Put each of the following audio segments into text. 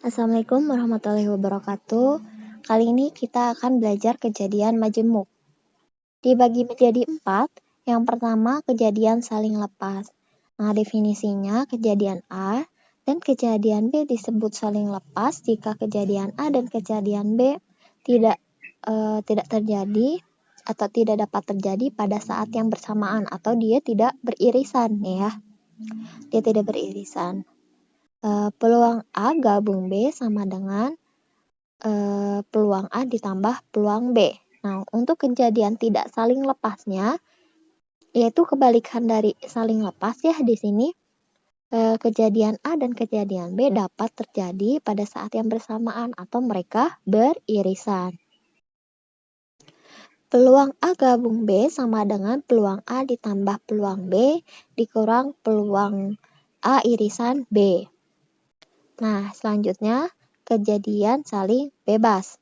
Assalamualaikum warahmatullahi wabarakatuh. Kali ini kita akan belajar kejadian majemuk. Dibagi menjadi 4. Yang pertama, kejadian saling lepas. Nah, definisinya kejadian A dan kejadian B disebut saling lepas jika kejadian A dan kejadian B tidak terjadi atau tidak dapat terjadi pada saat yang bersamaan atau dia tidak beririsan ya. Dia tidak beririsan. Peluang A gabung B sama dengan peluang A ditambah peluang B. Nah, untuk kejadian tidak saling lepasnya, yaitu kebalikan dari saling lepas ya di sini, kejadian A dan kejadian B dapat terjadi pada saat yang bersamaan atau mereka beririsan. Peluang A gabung B sama dengan peluang A ditambah peluang B dikurang peluang A irisan B. Nah, selanjutnya kejadian saling bebas.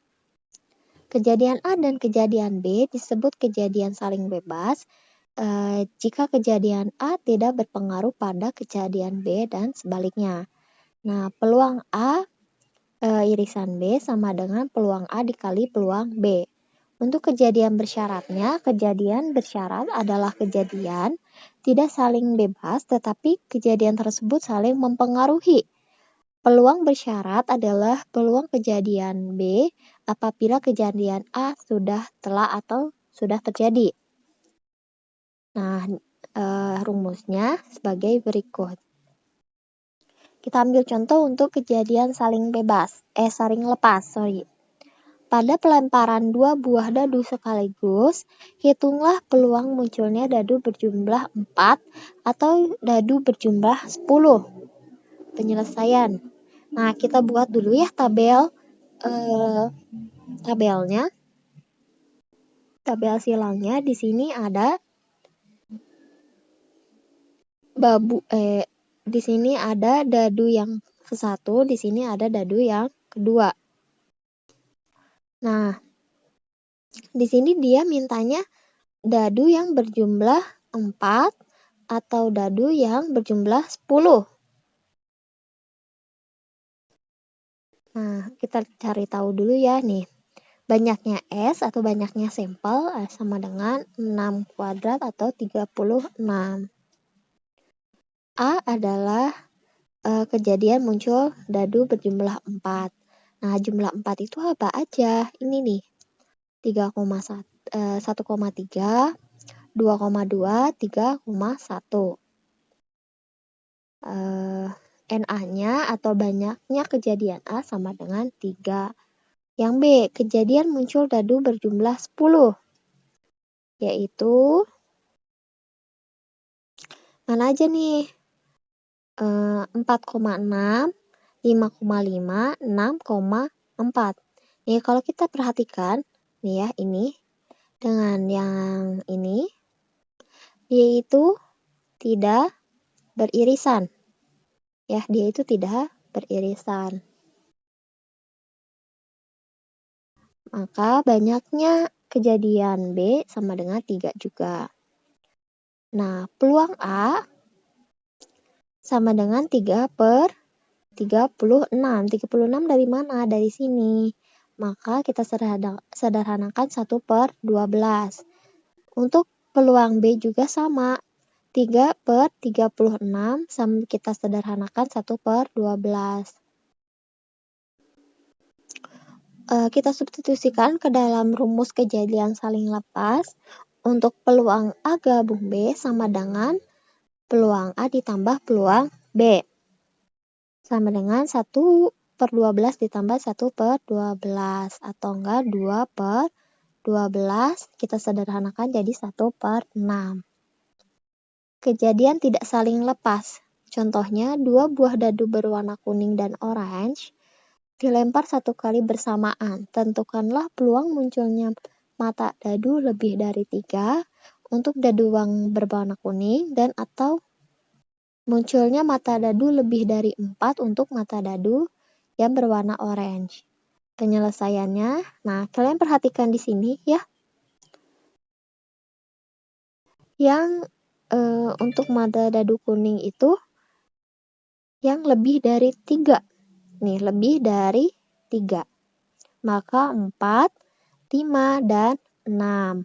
Kejadian A dan kejadian B disebut kejadian saling bebas jika kejadian A tidak berpengaruh pada kejadian B dan sebaliknya. Nah, peluang A irisan B sama dengan peluang A dikali peluang B. Untuk kejadian bersyaratnya, kejadian bersyarat adalah kejadian tidak saling bebas tetapi kejadian tersebut saling mempengaruhi. Peluang bersyarat adalah peluang kejadian B apabila kejadian A telah atau sudah terjadi. Nah, rumusnya sebagai berikut. Kita ambil contoh untuk kejadian saling lepas. Pada pelemparan 2 buah dadu sekaligus, hitunglah peluang munculnya dadu berjumlah 4 atau dadu berjumlah 10. Penyelesaian. Nah, kita buat dulu ya tabelnya. Tabel silangnya di sini ada di sini ada dadu yang ke-1, di sini ada dadu yang kedua. Nah, di sini dia mintanya dadu yang berjumlah 4 atau dadu yang berjumlah 10. Nah, kita cari tahu dulu ya nih. Banyaknya S atau banyaknya sampel sama dengan 6 kuadrat atau 36. A adalah kejadian muncul dadu berjumlah 4. Nah, jumlah 4 itu apa aja? Ini nih, 1,3, 2,2, 3,1. NA-nya atau banyaknya kejadian A sama dengan 3. Yang B, kejadian muncul dadu berjumlah 10, yaitu mana aja nih? 4,6, 5,5, 6,4. Nih, kalau kita perhatikan, nih ya, ini dengan yang ini, yaitu tidak beririsan. Ya, dia itu tidak beririsan. Maka banyaknya kejadian B sama dengan 3 juga. Nah, peluang A sama dengan 3/36. 36 dari mana? Dari sini. Maka kita sederhanakan 1/12. Untuk peluang B juga sama. 3/36 sama kita sederhanakan 1/12. Kita substitusikan ke dalam rumus kejadian saling lepas. Untuk peluang A gabung B sama dengan peluang A ditambah peluang B. Sama dengan 1/12 ditambah 1/12. Atau enggak 2/12. Kita sederhanakan jadi 1/6. Kejadian tidak saling lepas. Contohnya, 2 buah dadu berwarna kuning dan orange dilempar 1 kali bersamaan. Tentukanlah peluang munculnya mata dadu lebih dari 3 untuk dadu yang berwarna kuning dan atau munculnya mata dadu lebih dari 4 untuk mata dadu yang berwarna orange. Penyelesaiannya, nah kalian perhatikan di sini ya. Yang untuk mata dadu kuning itu yang lebih dari 3. nih, lebih dari 3. Maka 4, 5, dan 6.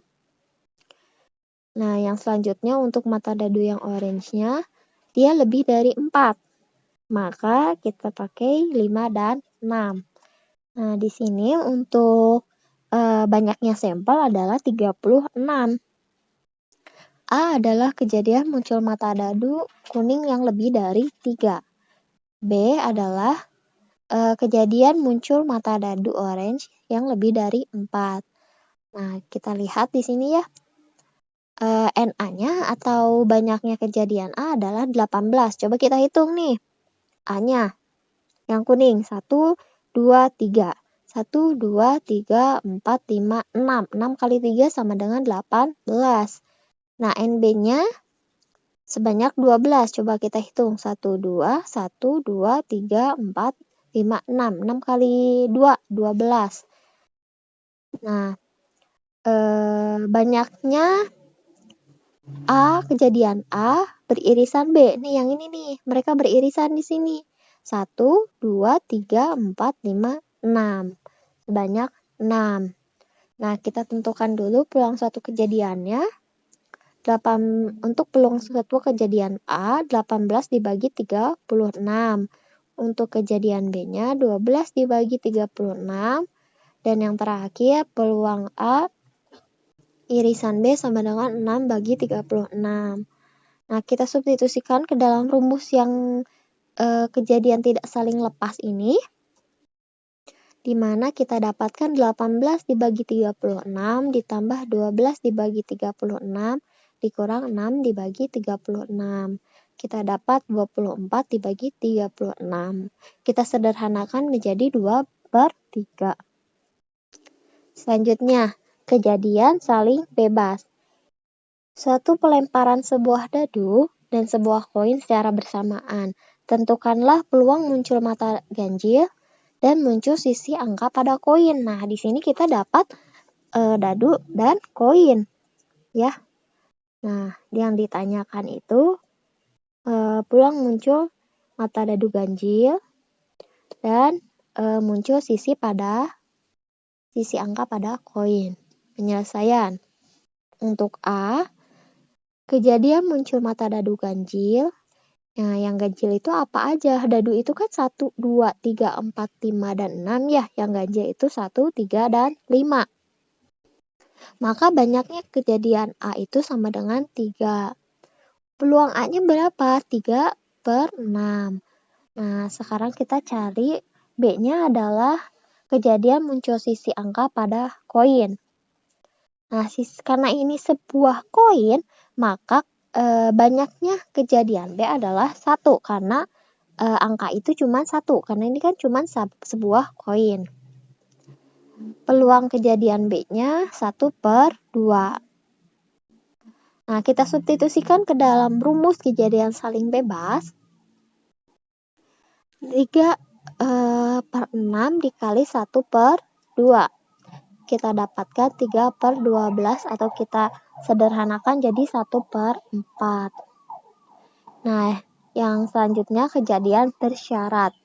Nah, yang selanjutnya untuk mata dadu yang orange-nya, dia lebih dari 4. Maka kita pakai 5 dan 6. Nah, di sini untuk banyaknya sampel adalah 36. A adalah kejadian muncul mata dadu kuning yang lebih dari 3. B adalah kejadian muncul mata dadu orange yang lebih dari 4. Nah, kita lihat di sini ya. NA-nya atau banyaknya kejadian A adalah 18. Coba kita hitung nih. A-nya yang kuning 1, 2, 3. 1, 2, 3, 4, 5, 6. 6 kali 3 sama dengan 18. Nah, NB-nya sebanyak 12. Coba kita hitung. 1, 2, 1, 2, 3, 4, 5, 6. 6 kali 2, 12. Nah, banyaknya kejadian A beririsan B. Nih, yang ini nih. Mereka beririsan di sini. 1, 2, 3, 4, 5, 6. Sebanyak 6. Nah, kita tentukan dulu peluang suatu kejadiannya. Untuk peluang suatu kejadian A, 18 dibagi 36. Untuk kejadian B-nya, 12 dibagi 36. Dan yang terakhir, peluang A irisan B sama dengan 6 bagi 36. Nah, kita substitusikan ke dalam rumus yang kejadian tidak saling lepas ini, di mana kita dapatkan 18 dibagi 36 ditambah 12 dibagi 36 dikurang 6 dibagi 36. Kita dapat 24 dibagi 36. Kita sederhanakan menjadi 2/3. Selanjutnya, kejadian saling bebas. Suatu pelemparan sebuah dadu dan sebuah koin secara bersamaan. Tentukanlah peluang muncul mata ganjil dan muncul sisi angka pada koin. Nah, di sini kita dapat dadu dan koin, ya. Nah, yang ditanyakan itu peluang muncul mata dadu ganjil dan muncul sisi angka pada koin. Penyelesaian. Untuk A, kejadian muncul mata dadu ganjil. Nah, yang ganjil itu apa aja? Dadu itu kan 1, 2, 3, 4, 5, dan 6 ya. Yang ganjil itu 1, 3, dan 5. Maka banyaknya kejadian A itu sama dengan 3. Peluang A-nya berapa? 3/6. Nah, sekarang kita cari B-nya adalah kejadian muncul sisi angka pada koin. Nah, karena ini sebuah koin, maka banyaknya kejadian B adalah 1 karena angka itu cuma 1 karena ini kan cuma sebuah koin. Peluang kejadian B-nya 1/2. Nah, kita substitusikan ke dalam rumus kejadian saling bebas. 3/6 dikali 1/2. Kita dapatkan 3/12 atau kita sederhanakan jadi 1/4. Nah, yang selanjutnya kejadian bersyarat.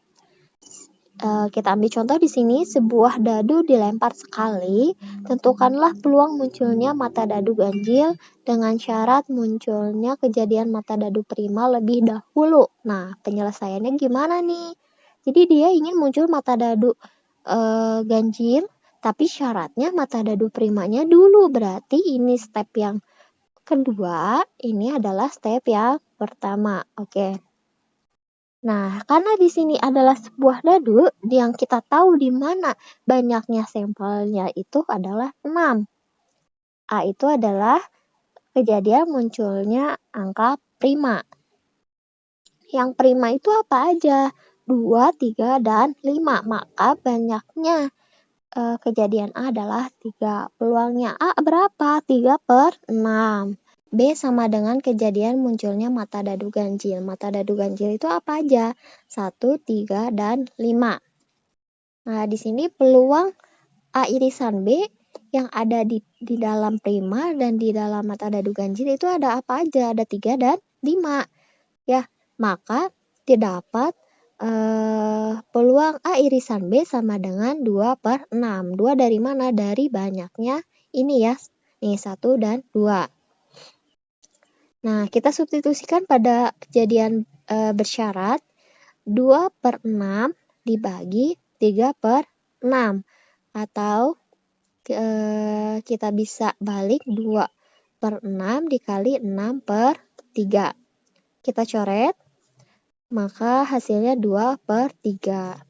Kita ambil contoh di sini, sebuah dadu dilempar sekali, tentukanlah peluang munculnya mata dadu ganjil dengan syarat munculnya kejadian mata dadu prima lebih dahulu. Nah, penyelesaiannya gimana nih? Jadi dia ingin muncul mata dadu ganjil, tapi syaratnya mata dadu primanya dulu. Berarti ini step yang kedua, ini adalah step yang pertama. Oke. Nah, karena di sini adalah sebuah dadu yang kita tahu di mana banyaknya sampelnya itu adalah 6. A itu adalah kejadian munculnya angka prima. Yang prima itu apa aja? 2, 3, dan 5. Maka banyaknya kejadian A adalah 3. Peluangnya A berapa? 3/6. B sama dengan kejadian munculnya mata dadu ganjil. Mata dadu ganjil itu apa aja? 1, 3, dan 5. Nah, di sini peluang A irisan B yang ada di dalam prima dan di dalam mata dadu ganjil itu ada apa aja? Ada 3 dan 5. Ya, maka terdapat peluang A irisan B sama dengan 2/6. 2 dari mana? Dari banyaknya ini ya. Nih, 1 dan 2. Nah, kita substitusikan pada kejadian bersyarat. 2/6 dibagi 3/6. Atau kita bisa balik 2/6 dikali 6/3. Kita coret, maka hasilnya 2/3.